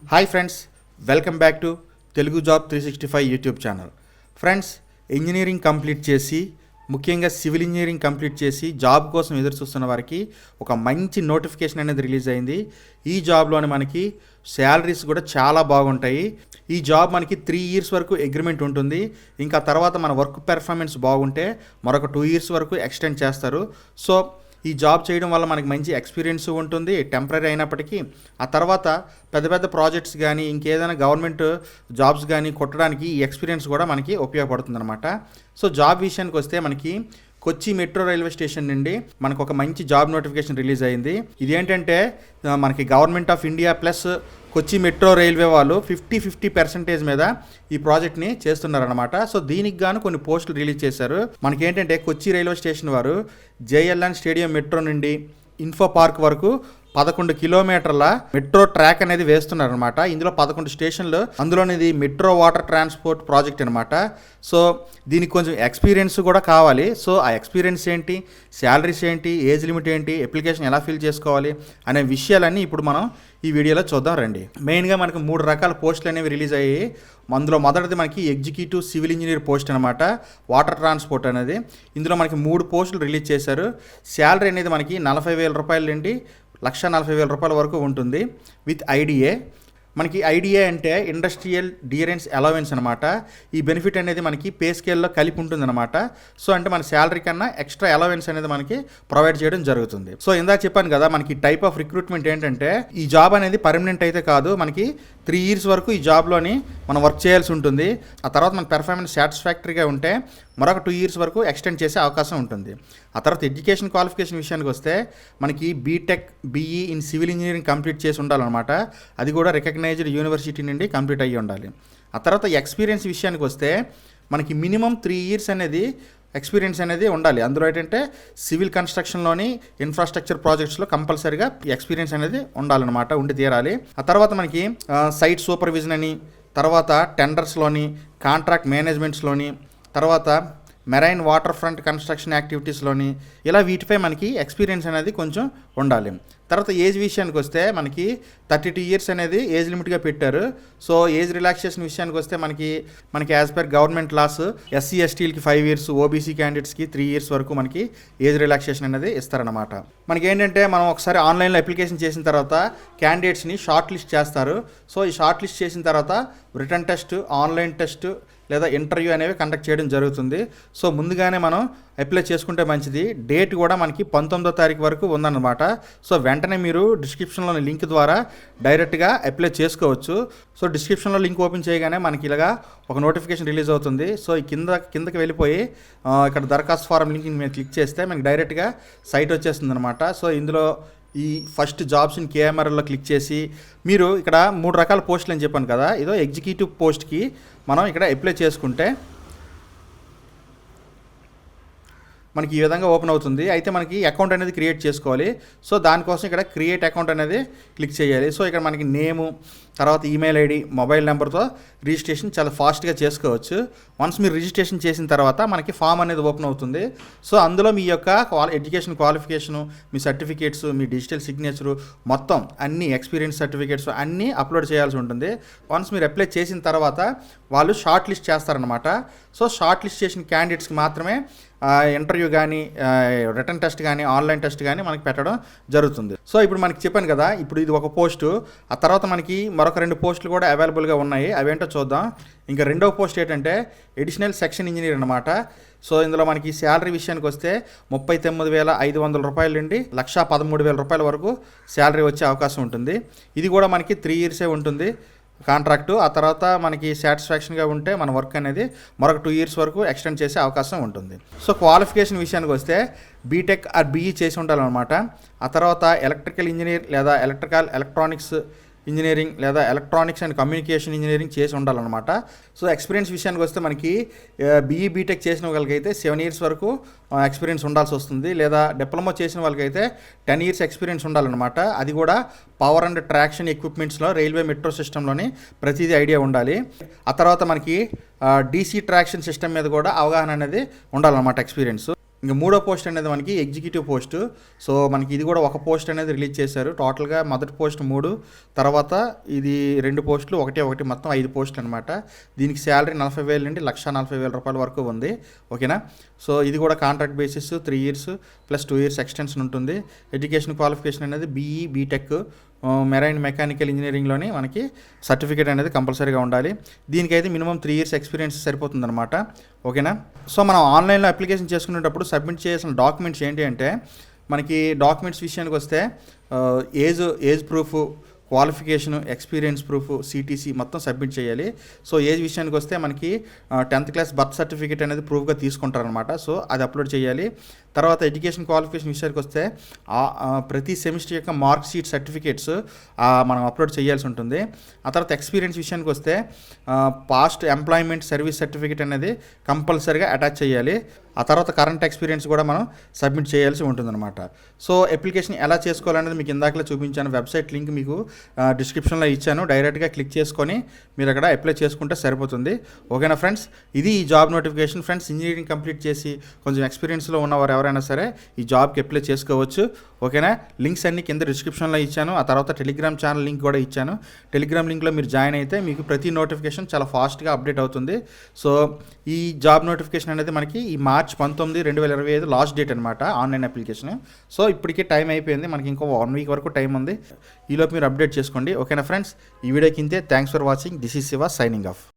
Hi friends, welcome back to Telugu job 365 YouTube channel. Friends, engineering complete చేసి ముఖ్యంగా civil engineering complete చేసి job కోసం ఎదురు చూస్తున్న వారికి ఒక మంచి నోటిఫికేషన్ అనేది రిలీజ్ అయింది. ఈ జాబ్లోని మనకి శాలరీస్ కూడా చాలా బాగుంటాయి. ఈ జాబ్ మనకి 3 ఇయర్స్ వరకు అగ్రిమెంట్ ఉంటుంది. ఇంకా తర్వాత మన వర్క్ పెర్ఫార్మెన్స్ బాగుంటే మరొక 2 ఇయర్స్ వరకు ఎక్స్టెండ్ చేస్తారు. సో ఈ జాబ్ చేయడం వల్ల మనకి మంచి ఎక్స్పీరియన్స్ ఉంటుంది, టెంపరీ అయినప్పటికీ. ఆ తర్వాత పెద్ద పెద్ద ప్రాజెక్ట్స్ కానీ ఇంకేదైనా గవర్నమెంట్ జాబ్స్ కానీ కొట్టడానికి ఈ ఎక్స్పీరియన్స్ కూడా మనకి ఉపయోగపడుతుంది అనమాట. సో జాబ్ విషయానికి వస్తే మనకి కొచ్చి మెట్రో రైల్వే స్టేషన్ నుండి మనకు ఒక మంచి జాబ్ నోటిఫికేషన్ రిలీజ్ అయింది. ఇదేంటంటే మనకి government of India plus Kochi metro railway వాళ్ళు 50% మీద ఈ ప్రాజెక్ట్ని చేస్తున్నారనమాట. సో దీనికి గాను కొన్ని పోస్టులు రిలీజ్ చేశారు. మనకేంటంటే కొచ్చి రైల్వే స్టేషన్ వారు జేఎల్ఎన్ స్టేడియం మెట్రో నుండి ఇన్ఫో పార్క్ వరకు 11 కిలోమీటర్ల మెట్రో ట్రాక్ అనేది వేస్తున్నారనమాట. ఇందులో 11 స్టేషన్లు, అందులోని ఇది మెట్రో వాటర్ ట్రాన్స్పోర్ట్ ప్రాజెక్ట్ అనమాట. సో దీనికి కొంచెం ఎక్స్పీరియన్స్ కూడా కావాలి. సో ఆ ఎక్స్పీరియన్స్ ఏంటి, శాలరీస్ ఏంటి, ఏజ్ లిమిట్ ఏంటి, అప్లికేషన్ ఎలా ఫిల్ చేసుకోవాలి అనే విషయాలన్నీ ఇప్పుడు మనం ఈ వీడియోలో చూద్దాం రండి. మెయిన్గా మనకు 3 రకాల పోస్టులు అనేవి రిలీజ్ అయ్యాయి. అందులో మొదటిది మనకి ఎగ్జిక్యూటివ్ సివిల్ ఇంజనీర్ పోస్ట్ అనమాట, వాటర్ ట్రాన్స్పోర్ట్ అనేది. ఇందులో మనకి 3 పోస్టులు రిలీజ్ చేశారు. శాలరీ అనేది మనకి 40,000 రూపాయల నుండి 1,40,000 రూపాయల వరకు ఉంటుంది విత్ ఐడిఏ. మనకి ఐడిఏ అంటే ఇండస్ట్రియల్ డియరెన్స్ అలవెన్స్ అనమాట. ఈ బెనిఫిట్ అనేది మనకి పే స్కేల్లో కలిపి ఉంటుందన్నమాట. సో అంటే మన శాలరీ కన్నా ఎక్స్ట్రా అలవెన్స్ అనేది మనకి ప్రొవైడ్ చేయడం జరుగుతుంది. సో ఇందాక చెప్పాను కదా, మనకి టైప్ ఆఫ్ రిక్రూట్మెంట్ ఏంటంటే ఈ జాబ్ అనేది పర్మనెంట్ అయితే కాదు, మనకి 3 ఇయర్స్ వరకు ఈ జాబ్లోని మనం వర్క్ చేయాల్సి ఉంటుంది. ఆ తర్వాత మన పెర్ఫార్మెన్స్ సాటిస్ఫాక్టరీగా ఉంటే మరొక 2 ఇయర్స్ వరకు ఎక్స్టెండ్ చేసే అవకాశం ఉంటుంది. ఆ తర్వాత ఎడ్యుకేషన్ క్వాలిఫికేషన్ విషయానికి వస్తే మనకి BTech, BE in civil engineering complete చేసి ఉండాలన్నమాట. అది కూడా రికగ్నైజ్డ్ యూనివర్సిటీ నుండి కంప్లీట్ అయ్యి ఉండాలి. ఆ తర్వాత ఎక్స్పీరియన్స్ విషయానికి వస్తే మనకి మినిమం 3 ఇయర్స్ అనేది ఎక్స్పీరియన్స్ అనేది ఉండాలి. అందులో ఏంటంటే సివిల్ కన్స్ట్రక్షన్లోని ఇన్ఫ్రాస్ట్రక్చర్ ప్రాజెక్ట్స్లో కంపల్సరీగా ఎక్స్పీరియన్స్ అనేది ఉండాలన్నమాట, ఉండి తీరాలి. ఆ తర్వాత మనకి సైట్ సూపర్విజన్ అని, తర్వాత టెండర్స్లోని, కాంట్రాక్ట్ మేనేజ్మెంట్స్లోని, తర్వాత మెరైన్ వాటర్ ఫ్రంట్ కన్స్ట్రక్షన్ యాక్టివిటీస్లోని, ఇలా వీటిపై మనకి ఎక్స్పీరియన్స్ అనేది కొంచెం ఉండాలి. తర్వాత ఏజ్ విషయానికి వస్తే మనకి 32 ఇయర్స్ అనేది ఏజ్ లిమిట్గా పెట్టారు. సో ఏజ్ రిలాక్సేషన్ విషయానికి వస్తే మనకి as per government laws SC ఎస్టీలకి 5 ఇయర్స్, ఓబీసీ క్యాండిడేట్స్కి 3 ఇయర్స్ వరకు మనకి ఏజ్ రిలాక్సేషన్ అనేది ఇస్తారనమాట. మనకి ఏంటంటే మనం ఒకసారి ఆన్లైన్లో అప్లికేషన్ చేసిన తర్వాత క్యాండిడేట్స్ని షార్ట్ లిస్ట్ చేస్తారు. సో ఈ షార్ట్ లిస్ట్ చేసిన తర్వాత రిటర్న్ టెస్ట్, ఆన్లైన్ టెస్ట్ లేదా ఇంటర్వ్యూ అనేవి కండక్ట్ చేయడం జరుగుతుంది. సో ముందుగానే మనం అప్లై చేసుకుంటే మంచిది. డేట్ కూడా మనకి 19వ తారీఖు వరకు ఉందన్నమాట. సో వెంటనే మీరు డిస్క్రిప్షన్లోని లింక్ ద్వారా డైరెక్ట్గా అప్లై చేసుకోవచ్చు. సో డిస్క్రిప్షన్లో లింక్ ఓపెన్ చేయగానే మనకి ఇలాగా ఒక నోటిఫికేషన్ రిలీజ్ అవుతుంది. సో ఈ కిందకి వెళ్ళిపోయి ఇక్కడ దరఖాస్తు ఫారం లింక్ మీరు క్లిక్ చేస్తే మనకి డైరెక్ట్గా సైట్ వచ్చేస్తుంది అనమాట. సో ఇందులో ఈ ఫస్ట్ జాబ్స్ ఇన్ కేఎంఆర్ఎల్లో క్లిక్ చేసి మీరు ఇక్కడ 3 రకాల పోస్టులు అని చెప్పాను కదా, ఇదో ఎగ్జిక్యూటివ్ పోస్ట్కి మనం ఇక్కడ అప్లై చేసుకుంటే మనకి ఈ విధంగా ఓపెన్ అవుతుంది. అయితే మనకి అకౌంట్ అనేది క్రియేట్ చేసుకోవాలి. సో దానికోసం ఇక్కడ క్రియేట్ అకౌంట్ అనేది క్లిక్ చేయాలి. సో ఇక్కడ మనకి నేము, తర్వాత ఈమెయిల్ ఐడి, మొబైల్ నెంబర్తో రిజిస్ట్రేషన్ చాలా ఫాస్ట్గా చేసుకోవచ్చు. వన్స్ మీరు రిజిస్ట్రేషన్ చేసిన తర్వాత మనకి ఫామ్ అనేది ఓపెన్ అవుతుంది. సో అందులో మీ యొక్క ఎడ్యుకేషన్ క్వాలిఫికేషను, మీ సర్టిఫికేట్స్, మీ డిజిటల్ సిగ్నేచరు, మొత్తం అన్ని ఎక్స్పీరియన్స్ సర్టిఫికేట్స్ అన్నీ అప్లోడ్ చేయాల్సి ఉంటుంది. వన్స్ మీరు అప్లై చేసిన తర్వాత వాళ్ళు షార్ట్ లిస్ట్ చేస్తారనమాట. సో షార్ట్ లిస్ట్ చేసిన క్యాండిడేట్స్కి మాత్రమే ఇంటర్వ్యూ కానీ, రిటర్న్ టెస్ట్ కానీ, ఆన్లైన్ టెస్ట్ కానీ మనకి పెట్టడం జరుగుతుంది. సో ఇప్పుడు మనకి చెప్పాను కదా, ఇప్పుడు ఇది ఒక పోస్టు. ఆ తర్వాత మనకి మరొక 2 పోస్టులు కూడా అవైలబుల్గా ఉన్నాయి. అవేంటో చూద్దాం. ఇంకా రెండవ పోస్ట్ ఏంటంటే ఎడిషనల్ సెక్షన్ ఇంజనీర్ అనమాట. సో ఇందులో మనకి శాలరీ విషయానికి వస్తే 39,500 రూపాయల నుండి 1,13,000 రూపాయల వరకు శాలరీ వచ్చే అవకాశం ఉంటుంది. ఇది కూడా మనకి 3 ఇయర్సే ఉంటుంది కాంట్రాక్టు. ఆ తర్వాత మనకి సాటిస్ఫాక్షన్గా ఉంటే మన వర్క్ అనేది మరొక 2 ఇయర్స్ వరకు ఎక్స్టెండ్ చేసే అవకాశం ఉంటుంది. సో క్వాలిఫికేషన్ విషయానికి వస్తే బీటెక్ ఆర్ బీఈ చేసి ఉండాలన్నమాట. ఆ తర్వాత ఎలక్ట్రికల్ ఇంజనీర్ లేదా ఎలక్ట్రానిక్స్ ఇంజనీరింగ్ లేదా ఎలక్ట్రానిక్స్ అండ్ కమ్యూనికేషన్ ఇంజనీరింగ్ చేసి ఉండాలన్నమాట. సో ఎక్స్పీరియన్స్ విషయానికి వస్తే మనకి బీఈ బీటెక్ చేసిన వాళ్ళకైతే 7 ఇయర్స్ వరకు ఎక్స్పీరియన్స్ ఉండాల్సి వస్తుంది. లేదా డిప్లొమా చేసిన వాళ్ళకైతే 10 ఇయర్స్ ఎక్స్పీరియన్స్ ఉండాలన్నమాట. అది కూడా పవర్ అండ్ ట్రాక్షన్ ఎక్విప్మెంట్స్లో రైల్వే మెట్రో సిస్టంలోని ప్రతిదీ ఐడియా ఉండాలి. ఆ తర్వాత మనకి డీసీ ట్రాక్షన్ సిస్టమ్ మీద కూడా అవగాహన అనేది ఉండాలన్నమాట ఎక్స్పీరియన్స్. ఇంకా మూడో పోస్ట్ అనేది మనకి ఎగ్జిక్యూటివ్ పోస్ట్. సో మనకి ఇది కూడా ఒక పోస్ట్ అనేది రిలీజ్ చేశారు. టోటల్గా మొదటి పోస్ట్ 3, తర్వాత ఇది 2 పోస్టులు, ఒకటి మొత్తం 5 పోస్టులు అనమాట. దీనికి శాలరీ 40,000 నుండి 1,40,000 రూపాయల వరకు ఉంది. ఓకేనా. సో ఇది కూడా contract basis 3 years plus 2 years extension ఉంటుంది. ఎడ్యుకేషన్ క్వాలిఫికేషన్ అనేది బీఈ బీటెక్ మెరైన్ మెకానికల్ ఇంజనీరింగ్లోని మనకి సర్టిఫికేట్ అనేది కంపల్సరీగా ఉండాలి. దీనికైతే మినిమం 3 years ఎక్స్పీరియన్స్ సరిపోతుందన్నమాట. ఓకేనా. సో మనం ఆన్లైన్లో అప్లికేషన్ చేసుకునేటప్పుడు సబ్మిట్ చేయాల్సిన డాక్యుమెంట్స్ ఏంటి అంటే, మనకి డాక్యుమెంట్స్ విషయానికి వస్తే age proof, qualification, experience proof, CTC మొత్తం సబ్మిట్ చేయాలి. సో ఏజ్ విషయానికి వస్తే మనకి 10th క్లాస్ బర్త్ సర్టిఫికేట్ అనేది ప్రూఫ్గా తీసుకుంటారనమాట. సో అది అప్లోడ్ చేయాలి. తర్వాత ఎడ్యుకేషన్ క్వాలిఫికేషన్ విషయానికి వస్తే ప్రతి సెమిస్టర్ యొక్క మార్క్ షీట్ సర్టిఫికేట్స్ మనం అప్లోడ్ చేయాల్సి ఉంటుంది. ఆ తర్వాత ఎక్స్పీరియన్స్ విషయానికి వస్తే పాస్ట్ ఎంప్లాయ్మెంట్ సర్వీస్ సర్టిఫికేట్ అనేది కంపల్సరీగా అటాచ్ చేయాలి. ఆ తర్వాత కరెంట్ ఎక్స్పీరియన్స్ కూడా మనం సబ్మిట్ చేయాల్సి ఉంటుందన్నమాట. సో అప్లికేషన్ ఎలా చేసుకోవాలనేది మీకు ఇందాకలే చూపించాను. వెబ్సైట్ లింక్ మీకు డిస్క్రిప్షన్లో ఇచ్చాను. డైరెక్ట్గా క్లిక్ చేసుకొని మీరు అక్కడ అప్లై చేసుకుంటే సరిపోతుంది. ఓకేనా ఫ్రెండ్స్, ఇది ఈ job notification. Friends, engineering complete చేసి కొంచెం ఎక్స్పీరియన్స్లో ఉన్నవారు ఎవరైనా సరే ఈ జాబ్కి అప్లై చేసుకోవచ్చు. ఓకేనా. లింక్స్ అన్ని కింద డిస్క్రిప్షన్లో ఇచ్చాను. ఆ తర్వాత టెలిగ్రామ్ ఛానల్ లింక్ కూడా ఇచ్చాను. టెలిగ్రామ్ లింక్లో మీరు జాయిన్ అయితే మీకు ప్రతి నోటిఫికేషన్ చాలా ఫాస్ట్గా అప్డేట్ అవుతుంది. సో ఈ జాబ్ నోటిఫికేషన్ అనేది మనకి ఈ March 19, 2025 లాస్ట్ డేట్ అనమాట ఆన్లైన్ అప్లికేషన్. సో ఇప్పటికీ టైం అయిపోయింది. మనకి ఇంకో 1 week వరకు టైం ఉంది. ఈలోపు మీరు అప్డేట్ చేసుకోండి. ఓకేనా ఫ్రెండ్స్, ఈ వీడియోకి ఇంతే. Thanks for watching. This is Shiva signing off.